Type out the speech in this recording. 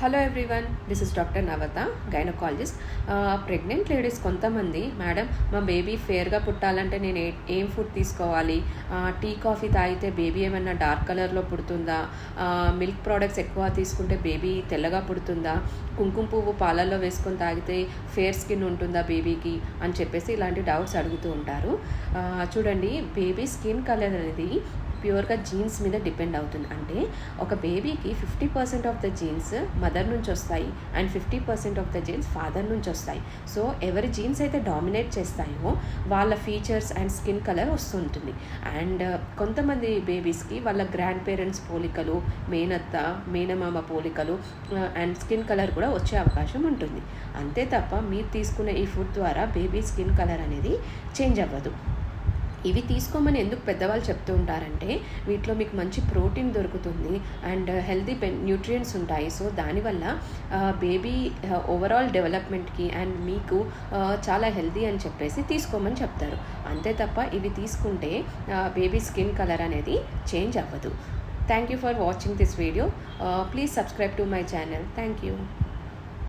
Hello everyone, this is doctor Navata, gynaecologist. Pregnant ladies కొంతమంది, madam మా baby ఫేర్గా పుట్టాలంటే నేను ఏం ఫుడ్ తీసుకోవాలి, టీ కాఫీ తాగితే బేబీ ఏమన్నా డార్క్ కలర్లో పుడుతుందా, మిల్క్ ప్రోడక్ట్స్ ఎక్కువ తీసుకుంటే బేబీ తెల్లగా పుడుతుందా, కుంకుమ పువ్వు పాలల్లో వేసుకొని తాగితే ఫేర్ స్కిన్ ఉంటుందా బేబీకి అని చెప్పేసి ఇలాంటి డౌట్స్ అడుగుతూ ఉంటారు. చూడండి, బేబీ స్కిన్ కలర్ అనేది ప్యూర్గా జీన్స్ మీద డిపెండ్ అవుతుంది. అంటే ఒక బేబీకి 50% ఆఫ్ ద జీన్స్ మదర్ నుంచి వస్తాయి and 50% of the genes father నుంచి వస్తాయి. సో ఎవరి జీన్స్ అయితే డామినేట్ చేస్తాయో వాళ్ళ ఫీచర్స్ అండ్ స్కిన్ కలర్ వస్తుంటుంది. అండ్ కొంతమంది బేబీస్కి వాళ్ళ గ్రాండ్ పేరెంట్స్ పోలికలు, మేనత్త మేనమామ పోలికలు అండ్ స్కిన్ కలర్ కూడా వచ్చే అవకాశం ఉంటుంది. అంతే తప్ప మీరు తీసుకునే ఈ ఫుడ్ ద్వారా బేబీ స్కిన్ కలర్ అనేది చేంజ్ అవ్వదు. ఇవి తీసుకోమని ఎందుకు పెద్దవాళ్ళు చెప్తూ ఉంటారంటే వీటిలో మీకు మంచి ప్రోటీన్ దొరుకుతుంది అండ్ హెల్తీ న్యూట్రియంట్స్ ఉంటాయి. సో దానివల్ల బేబీ ఓవరాల్ డెవలప్మెంట్కి అండ్ మీకు చాలా హెల్తీ అని చెప్పేసి తీసుకోమని చెప్తారు. అంతే తప్ప ఇవి తీసుకుంటే బేబీ స్కిన్ కలర్ అనేది చేంజ్ అవ్వదు. Thank you for watching this video. Please subscribe to my channel. Thank you.